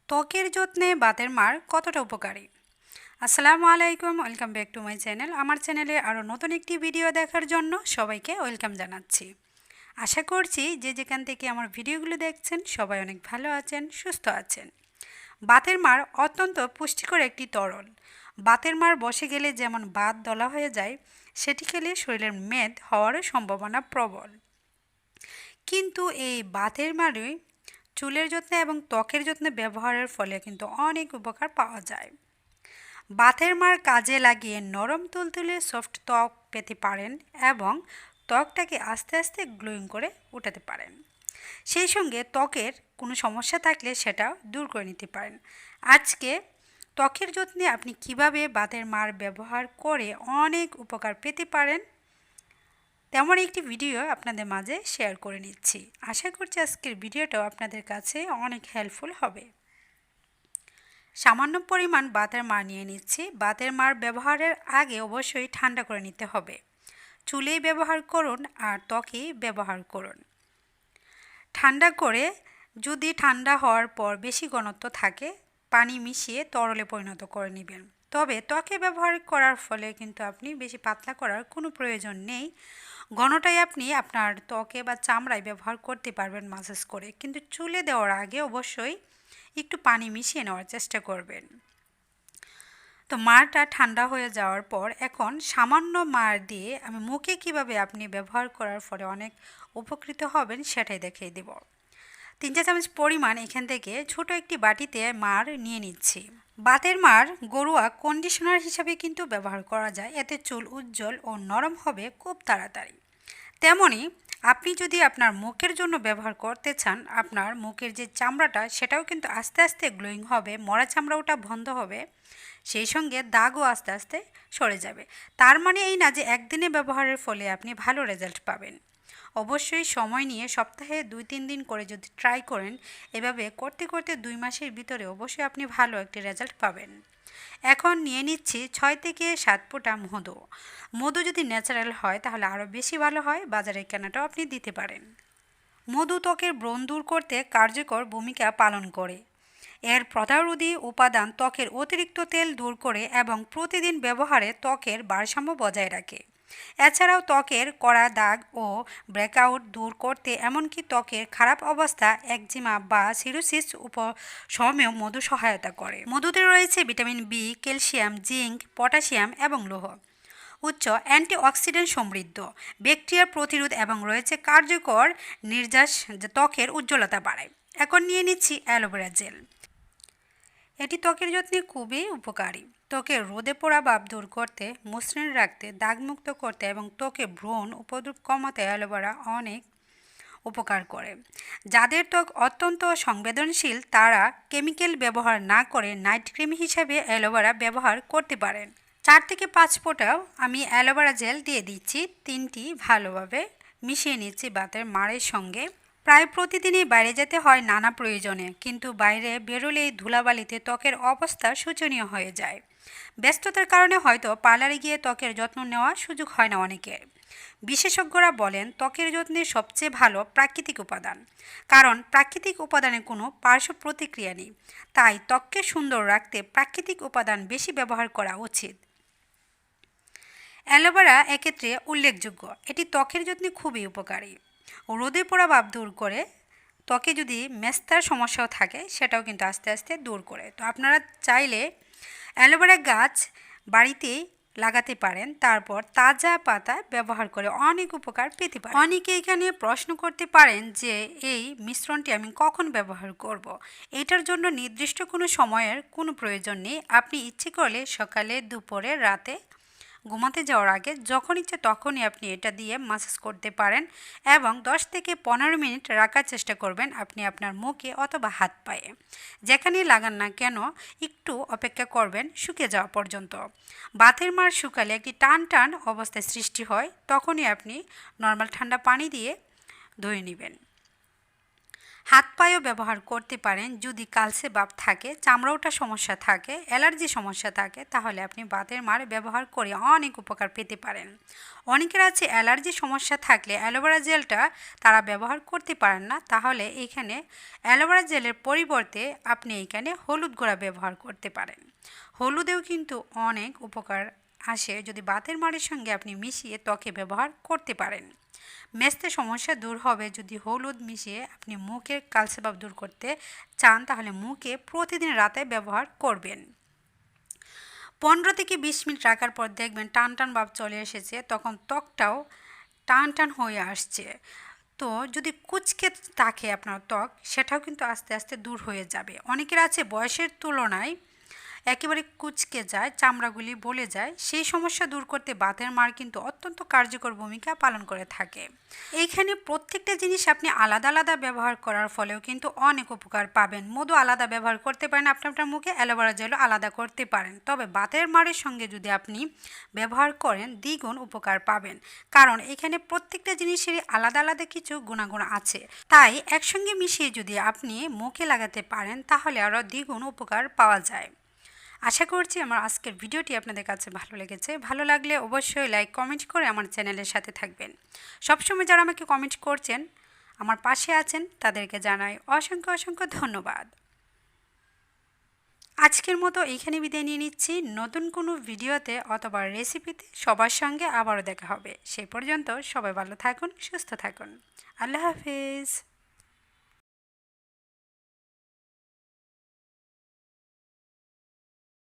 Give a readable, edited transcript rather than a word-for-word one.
ত্বকের যত্নে বাতের মাড় কতটা উপকারী। আসসালামু আলাইকুম, welcome back to my channel. আমার চ্যানেলে আরও নতুন একটি ভিডিও দেখার জন্য সবাইকে ওয়েলকাম জানাচ্ছি। আশা করছি যে যেখান থেকে আমার ভিডিওগুলো দেখছেন সবাই অনেক ভালো আছেন, সুস্থ আছেন। বাতের মাড় অত্যন্ত পুষ্টিকর একটি তরল। বাতের মাড় বসে গেলে যেমন বাত দলা হয়ে যায়, সেটি খেলে শরীরের মেদ হওয়ারও সম্ভাবনা প্রবল। কিন্তু এই বাতের মাড়ে চুলের যত্নে এবং ত্বকের যত্নে ব্যবহারের ফলে কিন্তু অনেক উপকার পাওয়া যায়। বাতের মাড় কাজে লাগিয়ে নরম তুলতুলে সফট ত্বক পেতে পারেন এবং ত্বকটাকে আস্তে আস্তে গ্লোয়িং করে উঠাতে পারেন। সেই সঙ্গে ত্বকের কোনো সমস্যা থাকলে সেটা দূর করে নিতে পারেন। আজকে ত্বকের যত্নে আপনি কিভাবে বাতের মাড় ব্যবহার করে অনেক উপকার পেতে পারেন তেমন একটি ভিডিও আপনাদের মাঝে শেয়ার করে নিচ্ছি। আশা করছি আজকের ভিডিওটাও আপনাদের কাছে অনেক হেল্পফুল হবে। সামান্য পরিমাণ বাতের মাড় নিয়ে নিচ্ছি। বাতের মাড় ব্যবহারের আগে অবশ্যই ঠান্ডা করে নিতে হবে। চুলেই ব্যবহার করুন আর ত্বকেই ব্যবহার করুন। ঠান্ডা করে, যদি ঠান্ডা হওয়ার পর বেশি ঘনত্ব থাকে, পানি মিশিয়ে তরলে পরিণত করে নেবেন। তবে ত্বকে ব্যবহার করার ফলে কিন্তু আপনি বেশি পাতলা করার কোনো প্রয়োজন নেই। ঘনটাই আপনি আপনার ত্বকে বা চামড়ায় ব্যবহার করতে পারবেন মাসাজ করে, কিন্তু চুলে দেওয়ার আগে অবশ্যই একটু পানি মিশিয়ে নেওয়ার চেষ্টা করবেন। তো মাড়টা ঠান্ডা হয়ে যাওয়ার পর এখন সামান্য মাড় দিয়ে আমি মুখে কিভাবে আপনি ব্যবহার করার ফলে অনেক উপকৃত হবেন সেটাই দেখিয়ে দেব। 3 চা চামচ পরিমাণ এখান থেকে ছোট একটি বাটিতে মাড় নিয়ে নিচ্ছি। বাতের মাড় ঘরোয়া কন্ডিশনার হিসাবে কিন্তু ব্যবহার করা যায়। এতে চুল উজ্জ্বল ও নরম হবে খুব তাড়াতাড়ি। তেমনি আপনি যদি আপনার মুখের জন্য ব্যবহার করতে চান, আপনার মুখের যে চামড়াটা সেটাও কিন্তু আস্তে আস্তে গ্লোয়িং হবে, মরা চামড়া ওটা বন্ধ হবে, সেই সঙ্গে দাগও আস্তে আস্তে সরে যাবে। তার মানে এই না যে একদিনে ব্যবহারের ফলে আপনি ভালো রেজাল্ট পাবেন। অবশ্যই সময় নিয়ে সপ্তাহে 2-3 দিন করে যদি ট্রাই করেন, এভাবে করতে করতে 2 মাসের ভিতরে অবশ্যই আপনি ভালো একটি রেজাল্ট পাবেন। এখন নিয়ে নিচ্ছি 6 থেকে 7 ফোঁটা মধু। মধু যদি ন্যাচারাল হয় তাহলে আরও বেশি ভালো হয়, বাজারের কেনাটাও আপনি দিতে পারেন। মধু ত্বকের ব্রণ দূর করতে কার্যকর ভূমিকা পালন করে। এর প্রতিরোধী উপাদান ত্বকের অতিরিক্ত তেল দূর করে এবং প্রতিদিন ব্যবহারে ত্বকের ভারসাম্য বজায় রাখে। এছাড়াও ত্বকের কড়া দাগ ও ব্রেকআউট দূর করতে, এমনকি ত্বকের খারাপ অবস্থা, একজিমা বা সিরোসিস উপশমেও মধু সহায়তা করে। মধুতে রয়েছে vitamin B, calcium, zinc, potassium এবং লৌহ। উচ্চ অ্যান্টিঅক্সিডেন্ট সমৃদ্ধ, ব্যাকটেরিয়া প্রতিরোধ এবং রয়েছে কার্যকর নির্যাস, যা ত্বকের উজ্জ্বলতা বাড়ায়। এখন নিয়ে নিচ্ছি অ্যালোভেরা জেল। এটি ত্বকের যত্নে খুবই উপকারী। ত্বকের রোদে পোড়া ভাব দূর করতে, মসৃণ রাখতে, দাগমুক্ত করতে এবং ত্বকে ব্রণ উপদ্রব কমাতে অ্যালোভেরা অনেক উপকার করে। যাদের ত্বক অত্যন্ত সংবেদনশীল তারা কেমিক্যাল ব্যবহার না করে নাইট ক্রিম হিসাবে অ্যালোভেরা ব্যবহার করতে পারেন। 4 থেকে 5 ফোঁটাও আমি অ্যালোভেরা জেল দিয়ে দিচ্ছি। 3টি ভালোভাবে মিশিয়ে নিচ্ছি বাতের মাড়ের সঙ্গে। প্রায় প্রতিদিনই বাইরে যেতে হয় নানা প্রয়োজনে, কিন্তু বাইরে বেরোলেই ধুলাবালিতে ত্বকের অবস্থা শোচনীয় হয়ে যায়। ব্যস্ততার কারণে হয়তো পার্লারে গিয়ে ত্বকের যত্ন নেওয়ার সুযোগ হয় না অনেকের। বিশেষজ্ঞরা বলেন ত্বকের যত্নে সবচেয়ে ভালো প্রাকৃতিক উপাদান, কারণ প্রাকৃতিক উপাদানে কোনো পার্শ্ব প্রতিক্রিয়া নেই। তাই ত্বককে সুন্দর রাখতে প্রাকৃতিক উপাদান বেশি ব্যবহার করা উচিত। অ্যালোভেরা এক্ষেত্রে উল্লেখযোগ্য। এটি ত্বকের যত্নে খুবই উপকারী। রোদে পোড়া ভাব দূর করে, ত্বকে যদি মেস্তার সমস্যাও থাকে সেটাও কিন্তু আস্তে আস্তে দূর করে। তো আপনারা চাইলে অ্যালোভেরা গাছ বাড়িতেই লাগাতে পারেন, তারপর তাজা পাতা ব্যবহার করে অনেক উপকার পেতে পারেন। অনেকে এখানে প্রশ্ন করতে পারেন যে এই মিশ্রণটি আমি কখন ব্যবহার করব। এটার জন্য নির্দিষ্ট কোনো সময়ের কোনো প্রয়োজন নেই। আপনি ইচ্ছে করলে সকালে, দুপুরে, রাতে ঘুমাতে যাওয়ার আগে যখন ইচ্ছে তখনই আপনি এটা দিয়ে মাসাজ করতে পারেন এবং 10 থেকে 15 মিনিট রাখার চেষ্টা করবেন আপনি আপনার মুখে অথবা হাত পায়ে। যেখানেই লাগান না কেন একটু অপেক্ষা করবেন শুকিয়ে যাওয়া পর্যন্ত। বাতের মাড় শুকালে একটি টান টান অবস্থায় সৃষ্টি হয়, তখনই আপনি নর্মাল ঠান্ডা পানি দিয়ে ধুয়ে নেবেন। হাত পায়েও ব্যবহার করতে পারেন। যদি কালচে ভাব থাকে, চামড়াটা সমস্যা থাকে, অ্যালার্জি সমস্যা থাকে, তাহলে আপনি বাতের মার ব্যবহার করে অনেক উপকার পেতে পারেন। অনেকের আছে অ্যালার্জি সমস্যা থাকলে অ্যালোভেরা জেলটা তারা ব্যবহার করতে পারেন না, তাহলে এখানে অ্যালোভেরা জেলের পরিবর্তে আপনি এখানে হলুদ গুঁড়া ব্যবহার করতে পারেন। হলুদেও কিন্তু অনেক উপকার আসে যদি বাতের মাড়ির সঙ্গে আপনি মিশিয়ে ত্বকে ব্যবহার করতে পারেন। মেস্তে সমস্যা দূর হবে যদি হলুদ মিশিয়ে আপনি মুখের কালচে ভাব দূর করতে চান, তাহলে মুখে প্রতিদিন রাতে ব্যবহার করবেন। 15 থেকে 20 মিনিট রাখার পর দেখবেন টান টান ভাব চলে এসেছে, তখন ত্বকটাও টান টান হয়ে আসছে। তো যদি কুঁচকে থাকে আপনার ত্বক, সেটাও কিন্তু আস্তে আস্তে দূর হয়ে যাবে। অনেকের আছে বয়সের তুলনায় একেবারে কুঁচকে যায়, চামড়াগুলি বলে যায়, সেই সমস্যা দূর করতে বাতের মাড় কিন্তু অত্যন্ত কার্যকর ভূমিকা পালন করে থাকে। এইখানে প্রত্যেকটা জিনিস আপনি আলাদা আলাদা ব্যবহার করার ফলেও কিন্তু অনেক উপকার পাবেন। মধু আলাদা ব্যবহার করতে পারেন আপনার মুখে, অ্যালোভেরা জেলও আলাদা করতে পারেন, তবে বাতের মাড়ের সঙ্গে যদি আপনি ব্যবহার করেন দ্বিগুণ উপকার পাবেন, কারণ এখানে প্রত্যেকটা জিনিসেরই আলাদা আলাদা কিছু গুণাগুণ আছে। তাই একসঙ্গে মিশিয়ে যদি আপনি মুখে লাগাতে পারেন তাহলে আরও দ্বিগুণ উপকার পাওয়া যায়। আশা করছি আমার আজকের ভিডিওটি আপনাদের কাছে ভালো লেগেছে। ভালো লাগলে অবশ্যই লাইক কমেন্ট করে আমার চ্যানেলের সাথে থাকবেন। সবসময় যারা আমাকে কমেন্ট করছেন, আমার পাশে আছেন, তাদেরকে জানাই অসংখ্য অসংখ্য ধন্যবাদ। আজকের মতো এইখানে বিদায় নিয়ে নিচ্ছি। নতুন কোনো ভিডিওতে অথবা রেসিপিতে সবার সঙ্গে আবারও দেখা হবে। সেই পর্যন্ত সবাই ভালো থাকুন, সুস্থ থাকুন। আল্লাহ হাফেজ।